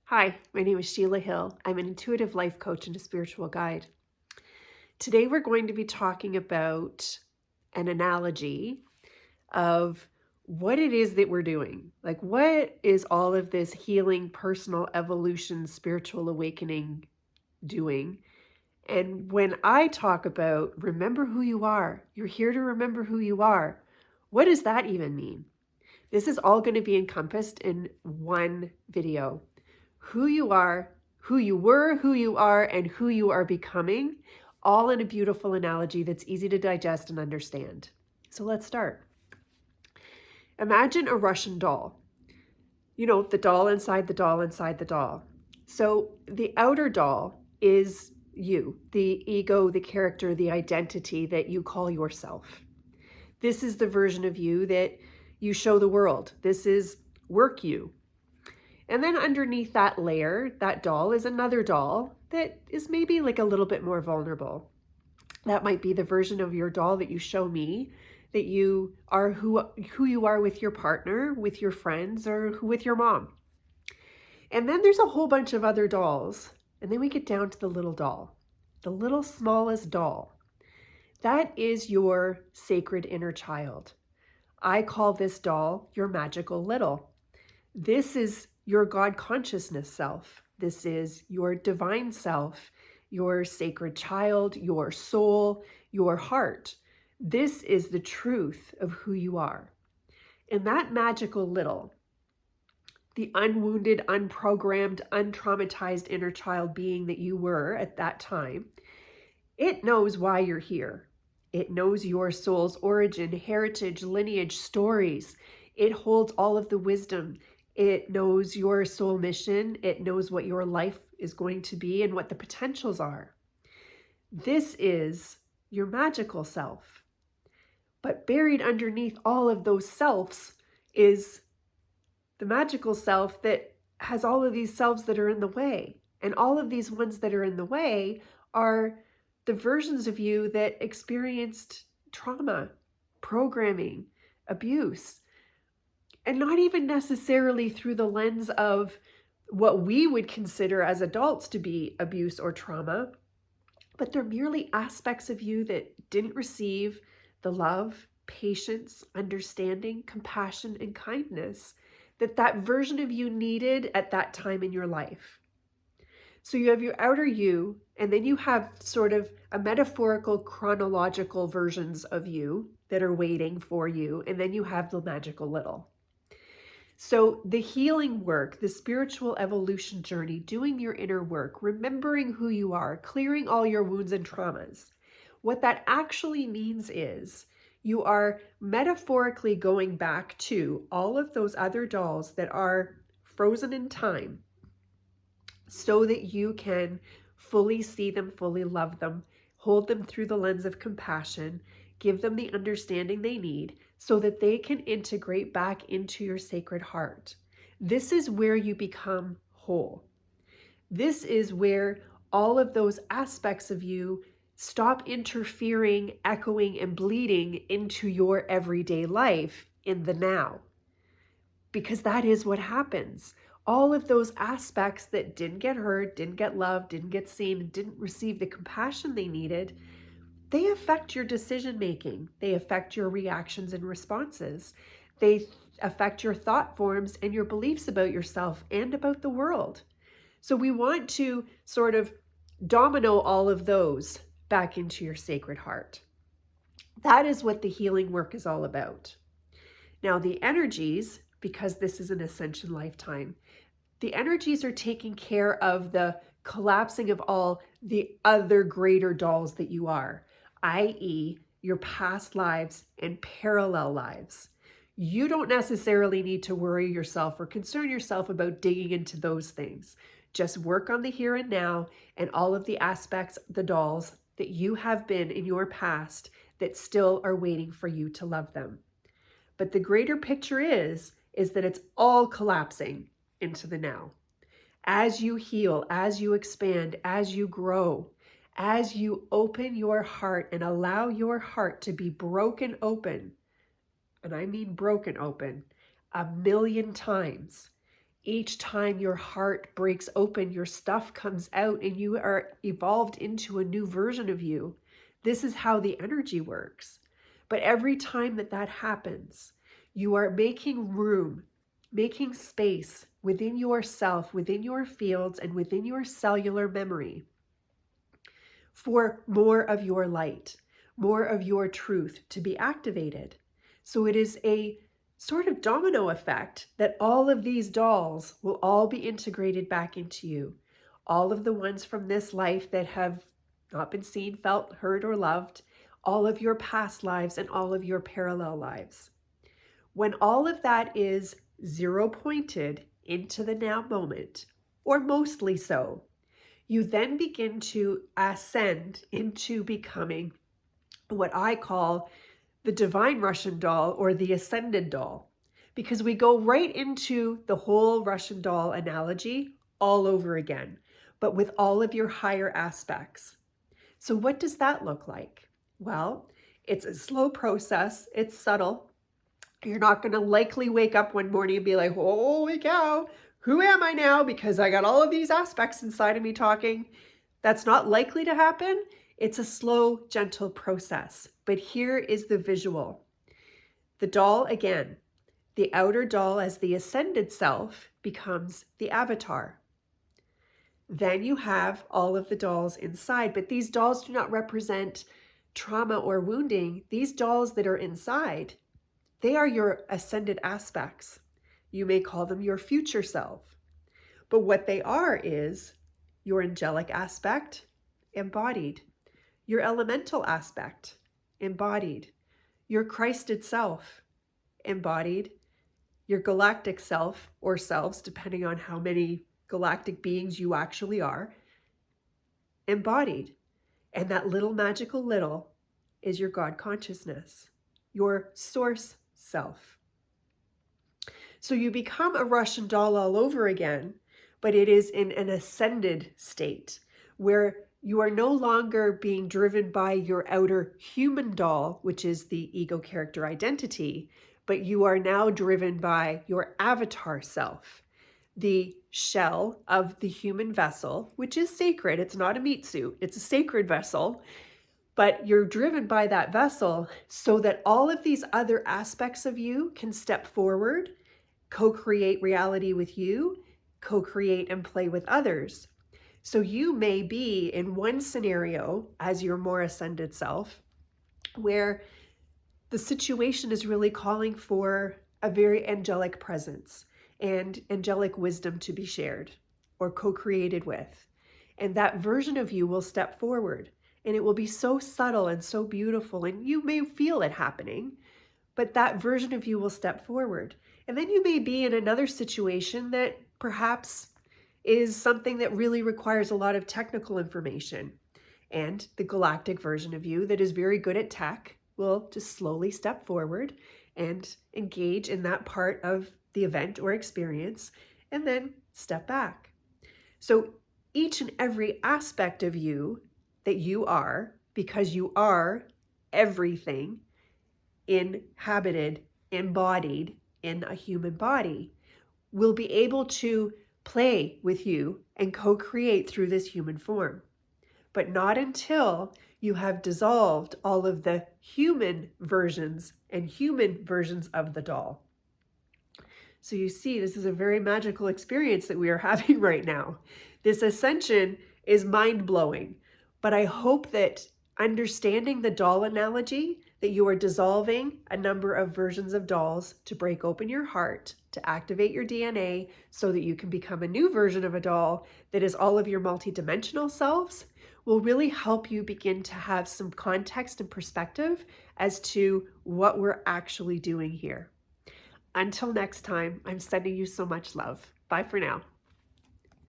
Hi, my name is Sheila Hill. I'm an intuitive life coach and a spiritual guide. Today we're going to be talking about an analogy of what it is that we're doing. Like, what is all of this healing, personal evolution, spiritual awakening doing? And when I talk about remember who you are, you're here to remember who you are, what does that even mean? This is all going to be encompassed in one video. Who you are, who you were, who you are, and who you are becoming, all in a beautiful analogy that's easy to digest and understand. So let's start. Imagine a Russian doll. You know, the doll inside the doll inside the doll. So the outer doll is you, the ego, the character, the identity that you call yourself. This is the version of you that you show the world. This is work you. And then underneath that layer, that doll, is another doll that is maybe like a little bit more vulnerable. That might be the version of your doll that you show me, that you are who you are with your partner, with your friends, or with your mom. And then there's a whole bunch of other dolls. And then we get down to the little doll, the little smallest doll. That is your sacred inner child. I call this doll your magical little. This is your God consciousness self. This is your divine self, your sacred child, your soul, your heart. This is the truth of who you are. And that magical little, the unwounded, unprogrammed, untraumatized inner child being that you were at that time, it knows why you're here. It knows your soul's origin, heritage, lineage, stories. It holds all of the wisdom. It knows your soul mission. It knows what your life is going to be and what the potentials are. This is your magical self. But buried underneath all of those selves is the magical self that has all of these selves that are in the way. And all of these ones that are in the way are the versions of you that experienced trauma, programming, abuse, and not even necessarily through the lens of what we would consider as adults to be abuse or trauma, but they're merely aspects of you that didn't receive the love, patience, understanding, compassion, and kindness that version of you needed at that time in your life. So you have your outer you, and then you have sort of a metaphorical, chronological versions of you that are waiting for you, and then you have the magical little. So the healing work, the spiritual evolution journey, doing your inner work, remembering who you are, clearing all your wounds and traumas, what that actually means is you are metaphorically going back to all of those other dolls that are frozen in time so that you can fully see them, fully love them, hold them through the lens of compassion, give them the understanding they need so that they can integrate back into your sacred heart. This is where you become whole. This is where all of those aspects of you stop interfering, echoing, and bleeding into your everyday life in the now. Because that is what happens. All of those aspects that didn't get heard, didn't get loved, didn't get seen, didn't receive the compassion they needed, they affect your decision making. They affect your reactions and responses. They affect your thought forms and your beliefs about yourself and about the world. So we want to sort of domino all of those back into your sacred heart. That is what the healing work is all about. Now, the energies, because this is an ascension lifetime, the energies are taking care of the collapsing of all the other greater dolls that you are, i.e., your past lives and parallel lives. You don't necessarily need to worry yourself or concern yourself about digging into those things. Just work on the here and now and all of the aspects, the dolls that you have been in your past that still are waiting for you to love them. But the greater picture is that it's all collapsing into the now. As you heal, as you expand, as you grow, as you open your heart and allow your heart to be broken open, and I mean broken open, 1,000,000 times, Each time your heart breaks open, your stuff comes out and you are evolved into a new version of you. This is how the energy works. But every time that that happens, you are making room, making space within yourself, within your fields, and within your cellular memory for more of your light, more of your truth to be activated. So it is a sort of domino effect that all of these dolls will all be integrated back into you. All of the ones from this life that have not been seen, felt, heard, or loved, all of your past lives and all of your parallel lives. When all of that is zero pointed into the now moment, or mostly so, you then begin to ascend into becoming what I call the divine Russian doll or the ascended doll, because we go right into the whole Russian doll analogy all over again, but with all of your higher aspects. So what does that look like? Well, it's a slow process. It's subtle. You're not going to likely wake up one morning and be like, holy cow, who am I now? Because I got all of these aspects inside of me talking. That's not likely to happen. It's a slow, gentle process. But here is the visual. The doll again, the outer doll as the ascended self becomes the avatar. Then you have all of the dolls inside, but these dolls do not represent trauma or wounding. These dolls that are inside, they are your ascended aspects. You may call them your future self. But what they are is your angelic aspect, embodied. Your elemental aspect, embodied. Your Christed self, embodied. Your galactic self or selves, depending on how many galactic beings you actually are, embodied. And that little magical little is your God consciousness, your source self. So you become a Russian doll all over again, but it is in an ascended state where you are no longer being driven by your outer human doll, which is the ego character identity, but you are now driven by your avatar self, the shell of the human vessel, which is sacred. It's not a meat suit. It's a sacred vessel. But you're driven by that vessel so that all of these other aspects of you can step forward, co-create reality with you, co-create and play with others. So you may be in one scenario as your more ascended self, where the situation is really calling for a very angelic presence and angelic wisdom to be shared or co-created with. And that version of you will step forward. And it will be so subtle and so beautiful, and you may feel it happening, but that version of you will step forward. And then you may be in another situation that perhaps is something that really requires a lot of technical information. And the galactic version of you that is very good at tech will just slowly step forward and engage in that part of the event or experience, and then step back. So each and every aspect of you that you are, because you are everything inhabited, embodied in a human body, will be able to play with you and co-create through this human form. But not until you have dissolved all of the human versions and human versions of the doll. So you see, this is a very magical experience that we are having right now. This ascension is mind-blowing. But I hope that understanding the doll analogy, that you are dissolving a number of versions of dolls to break open your heart, to activate your DNA so that you can become a new version of a doll that is all of your multidimensional selves, will really help you begin to have some context and perspective as to what we're actually doing here. Until next time, I'm sending you so much love. Bye for now.